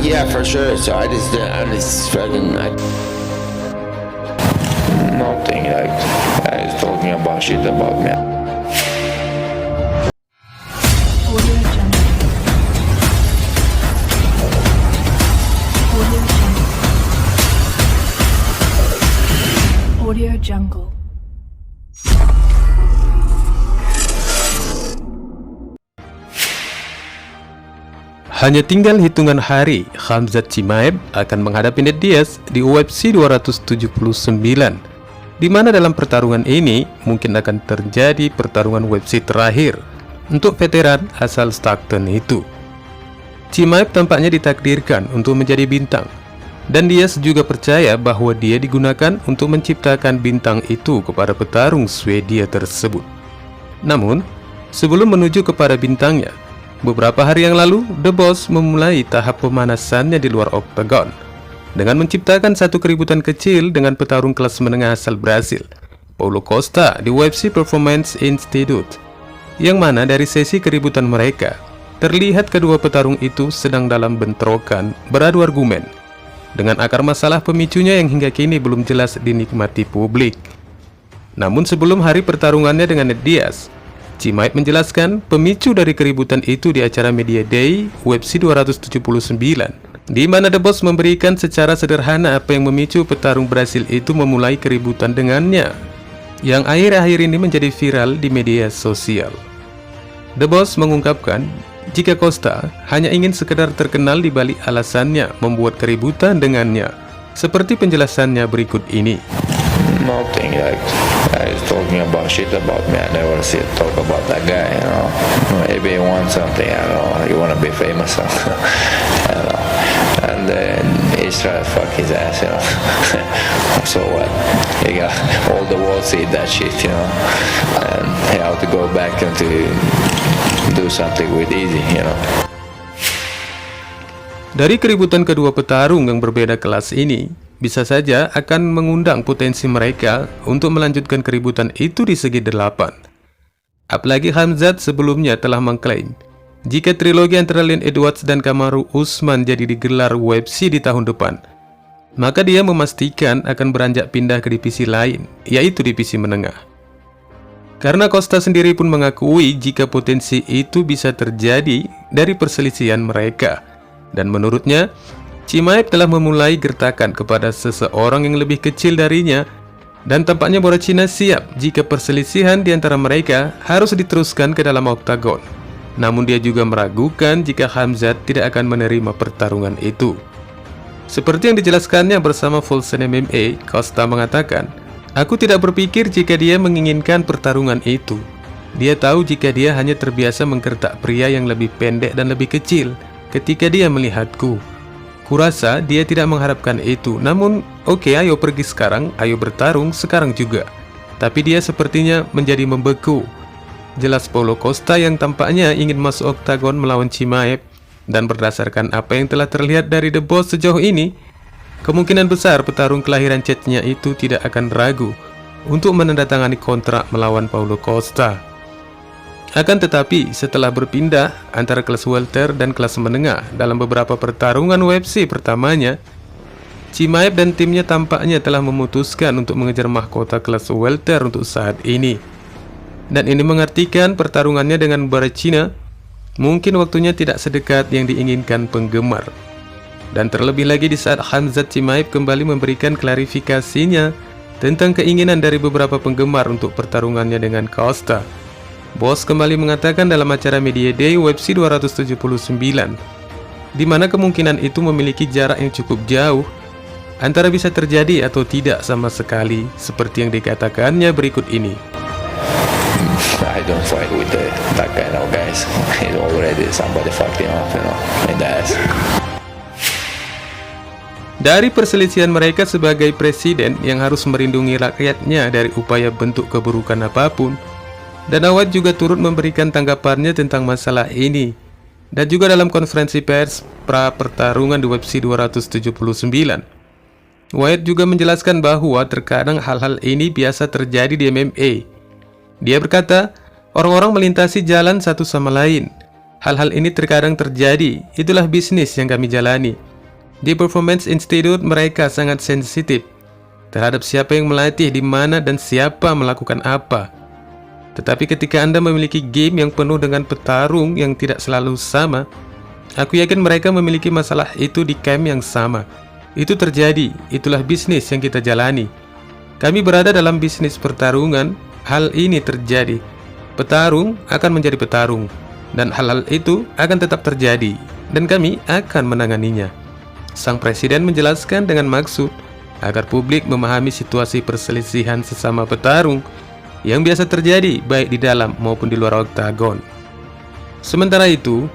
Yeah, for sure. So I just fucking, nothing. Like, guys talking about shit about me. Audio Jungle. Audio Jungle. Hanya tinggal hitungan hari, Khamzat Chimaev akan menghadapi Nate Diaz di UFC 279, di mana dalam pertarungan ini mungkin akan terjadi pertarungan UFC terakhir untuk veteran asal Stockton itu. Chimaev tampaknya ditakdirkan untuk menjadi bintang, dan Diaz juga percaya bahwa dia digunakan untuk menciptakan bintang itu kepada petarung Swedia tersebut. Namun, sebelum menuju kepada bintangnya, beberapa hari yang lalu, The Boss memulai tahap pemanasannya di luar oktagon dengan menciptakan satu keributan kecil dengan petarung kelas menengah asal Brasil, Paulo Costa, di UFC Performance Institute, yang mana dari sesi keributan mereka, terlihat kedua petarung itu sedang dalam bentrokan beradu argumen, dengan akar masalah pemicunya yang hingga kini belum jelas dinikmati publik. Namun sebelum hari pertarungannya dengan Nate Diaz, Chimaev menjelaskan pemicu dari keributan itu di acara Media Day UFC 279, di mana The Boss memberikan secara sederhana apa yang memicu petarung Brasil itu memulai keributan dengannya, yang akhir-akhir ini menjadi viral di media sosial. The Boss mengungkapkan jika Costa hanya ingin sekedar terkenal di balik alasannya membuat keributan dengannya, seperti penjelasannya berikut ini. Nothing. Like, guys talking about shit about me. I never see talk about that guy. You know, maybe he wants something. I don't know. You wanna be famous? I don't know. And then he's trying to fuck his ass. You know. So what? He got all the world see that shit. You know, and he have to go back and to do something with easy. You know. Dari keributan kedua petarung yang berbeda kelas ini, bisa saja akan mengundang potensi mereka untuk melanjutkan keributan itu di segi 8. Apalagi Khamzat sebelumnya telah mengklaim jika trilogi antara Leon Edwards dan Kamaru Usman jadi digelar UFC di tahun depan, maka dia memastikan akan beranjak pindah ke divisi lain, yaitu divisi menengah. Karena Costa sendiri pun mengakui jika potensi itu bisa terjadi dari perselisihan mereka, dan menurutnya Chimaev telah memulai gertakan kepada seseorang yang lebih kecil darinya, dan tampaknya bola Cina siap jika perselisihan di antara mereka harus diteruskan ke dalam oktagon. Namun dia juga meragukan jika Khamzat tidak akan menerima pertarungan itu. Seperti yang dijelaskannya bersama Folsen MMA, Costa mengatakan, "Aku tidak berpikir jika dia menginginkan pertarungan itu. Dia tahu jika dia hanya terbiasa menggertak pria yang lebih pendek dan lebih kecil ketika dia melihatku. Kurasa dia tidak mengharapkan itu, namun oke, ayo pergi sekarang, ayo bertarung sekarang juga." Tapi dia sepertinya menjadi membeku, jelas Paulo Costa yang tampaknya ingin masuk oktagon melawan Chimaev. Dan berdasarkan apa yang telah terlihat dari The Boss sejauh ini, kemungkinan besar petarung kelahiran Czechnya itu tidak akan ragu untuk menandatangani kontrak melawan Paulo Costa. Akan tetapi, setelah berpindah antara kelas welter dan kelas menengah dalam beberapa pertarungan UFC pertamanya, Chimaev dan timnya tampaknya telah memutuskan untuk mengejar mahkota kelas welter untuk saat ini. Dan ini mengartikan pertarungannya dengan Borat Cina mungkin waktunya tidak sedekat yang diinginkan penggemar. Dan terlebih lagi di saat Khamzat Chimaev kembali memberikan klarifikasinya tentang keinginan dari beberapa penggemar untuk pertarungannya dengan Costa. Boss kembali mengatakan dalam acara Media Day UFC 279, di mana kemungkinan itu memiliki jarak yang cukup jauh antara bisa terjadi atau tidak sama sekali, seperti yang dikatakannya berikut ini. I don't fight with that kind of guys. He's already somebody fucked him up, you know, in the ass. Dari perselisihan mereka sebagai presiden yang harus melindungi rakyatnya dari upaya bentuk keburukan apapun, Dana White juga turut memberikan tanggapannya tentang masalah ini. Dan juga dalam konferensi pers pra pertarungan di UFC 279, White juga menjelaskan bahwa terkadang hal-hal ini biasa terjadi di MMA. Dia berkata, orang-orang melintasi jalan satu sama lain. Hal-hal ini terkadang terjadi, itulah bisnis yang kami jalani. Di Performance Institute mereka sangat sensitif terhadap siapa yang melatih di mana dan siapa melakukan apa. Tetapi ketika Anda memiliki game yang penuh dengan petarung yang tidak selalu sama, aku yakin mereka memiliki masalah itu di camp yang sama. Itu terjadi, itulah bisnis yang kita jalani. Kami berada dalam bisnis pertarungan, hal ini terjadi. Petarung akan menjadi petarung, dan hal-hal itu akan tetap terjadi, dan kami akan menanganinya. Sang presiden menjelaskan dengan maksud agar publik memahami situasi perselisihan sesama petarung yang biasa terjadi baik di dalam maupun di luar oktagon. Sementara itu,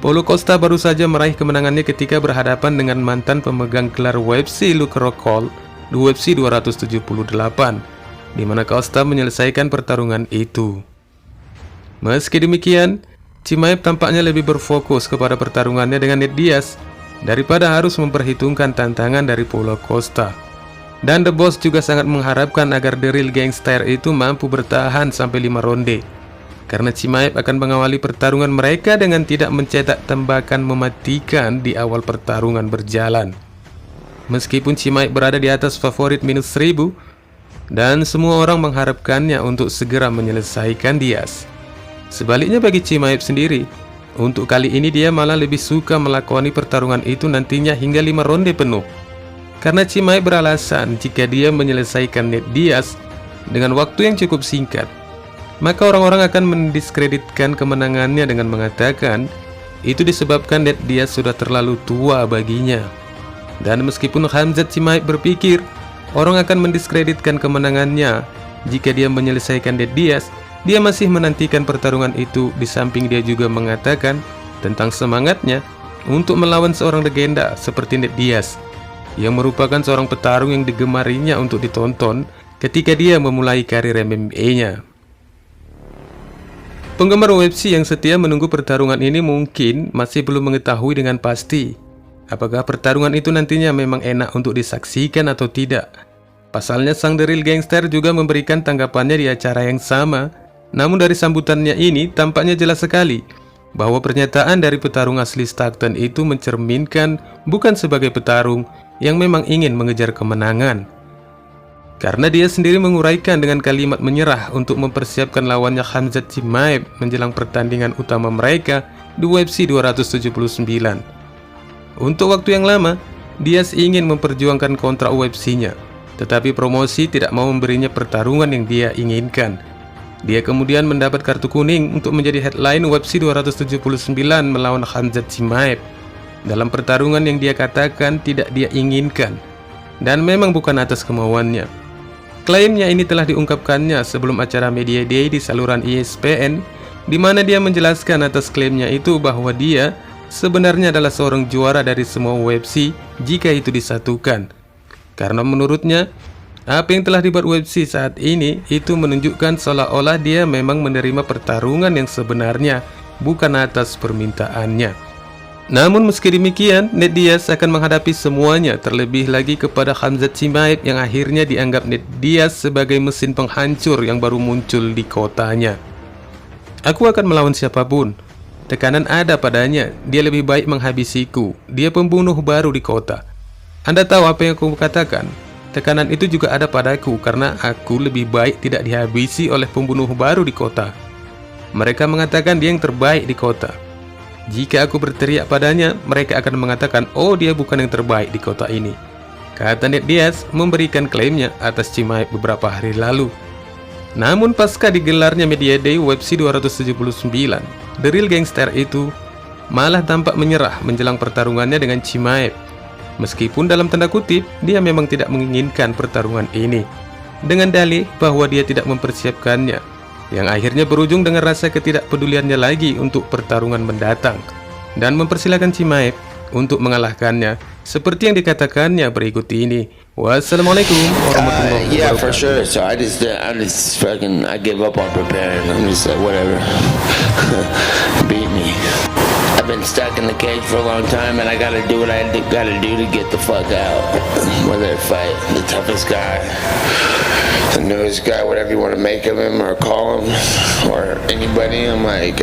Paulo Costa baru saja meraih kemenangannya ketika berhadapan dengan mantan pemegang gelar UFC Luke Rockhold di UFC 278, di mana Costa menyelesaikan pertarungan itu. Meski demikian, Chimaev tampaknya lebih berfokus kepada pertarungannya dengan Nate Diaz daripada harus memperhitungkan tantangan dari Paulo Costa. Dan The Boss juga sangat mengharapkan agar The Real Gangster itu mampu bertahan sampai 5 ronde, karena Chimaev akan mengawali pertarungan mereka dengan tidak mencetak tembakan mematikan di awal pertarungan berjalan. Meskipun Chimaev berada di atas favorit minus 1000, dan semua orang mengharapkannya untuk segera menyelesaikan Diaz. Sebaliknya bagi Chimaev sendiri, untuk kali ini dia malah lebih suka melakoni pertarungan itu nantinya hingga 5 ronde penuh. Karena Chimaev beralasan jika dia menyelesaikan Nate Diaz dengan waktu yang cukup singkat, maka orang-orang akan mendiskreditkan kemenangannya dengan mengatakan itu disebabkan Nate Diaz sudah terlalu tua baginya. Dan meskipun Khamzat Chimaev berpikir orang akan mendiskreditkan kemenangannya jika dia menyelesaikan Nate Diaz, dia masih menantikan pertarungan itu. Di samping dia juga mengatakan tentang semangatnya untuk melawan seorang legenda seperti Nate Diaz, yang merupakan seorang petarung yang digemarinya untuk ditonton ketika dia memulai karir MMA-nya. Penggemar UFC yang setia menunggu pertarungan ini mungkin masih belum mengetahui dengan pasti apakah pertarungan itu nantinya memang enak untuk disaksikan atau tidak. Pasalnya sang The Real Gangster juga memberikan tanggapannya di acara yang sama, namun dari sambutannya ini tampaknya jelas sekali bahwa pernyataan dari petarung asli Stockton itu mencerminkan bukan sebagai petarung yang memang ingin mengejar kemenangan. Karena dia sendiri menguraikan dengan kalimat menyerah untuk mempersiapkan lawannya Khamzat Chimaev menjelang pertandingan utama mereka di UFC 279. Untuk waktu yang lama, Diaz ingin memperjuangkan kontrak UFC-nya, tetapi promosi tidak mau memberinya pertarungan yang dia inginkan. Dia kemudian mendapat kartu kuning untuk menjadi headline UFC 279 melawan Khamzat Chimaev dalam pertarungan yang dia katakan tidak dia inginkan dan memang bukan atas kemauannya. Klaimnya ini telah diungkapkannya sebelum acara Media Day di saluran ESPN, di mana dia menjelaskan atas klaimnya itu bahwa dia sebenarnya adalah seorang juara dari semua UFC jika itu disatukan. Karena menurutnya, apa yang telah dibuat UFC saat ini itu menunjukkan seolah-olah dia memang menerima pertarungan yang sebenarnya, bukan atas permintaannya. Namun meski demikian, Nate Diaz akan menghadapi semuanya, terlebih lagi kepada Khamzat Chimaev yang akhirnya dianggap Nate Diaz sebagai mesin penghancur yang baru muncul di kotanya. Aku akan melawan siapapun. Tekanan ada padanya, dia lebih baik menghabisiku. Dia pembunuh baru di kota. Anda tahu apa yang aku katakan? Tekanan itu juga ada padaku karena aku lebih baik tidak dihabisi oleh pembunuh baru di kota. Mereka mengatakan dia yang terbaik di kota. Jika aku berteriak padanya, mereka akan mengatakan, oh dia bukan yang terbaik di kota ini. Kata Nate Diaz memberikan klaimnya atas Chimaev beberapa hari lalu. Namun pasca digelarnya Media Day UFC 279, The Real Gangster itu malah tampak menyerah menjelang pertarungannya dengan Chimaev. Meskipun dalam tanda kutip, dia memang tidak menginginkan pertarungan ini, dengan dalih bahwa dia tidak mempersiapkannya, yang akhirnya berujung dengan rasa ketidakpeduliannya lagi untuk pertarungan mendatang, dan mempersilahkan Chimaev untuk mengalahkannya, seperti yang dikatakannya berikut ini. Wassalamualaikum warahmatullahi wabarakatuh. Yeah, for sure. So I just fucking, I give up on preparing. I'm just like, whatever. Beat me. I've been stuck in the cage for a long time, and I gotta do what I gotta do to get the fuck out. Whether I fight the toughest guy, the newest guy, whatever you want to make of him or call him, or anybody, I'm like,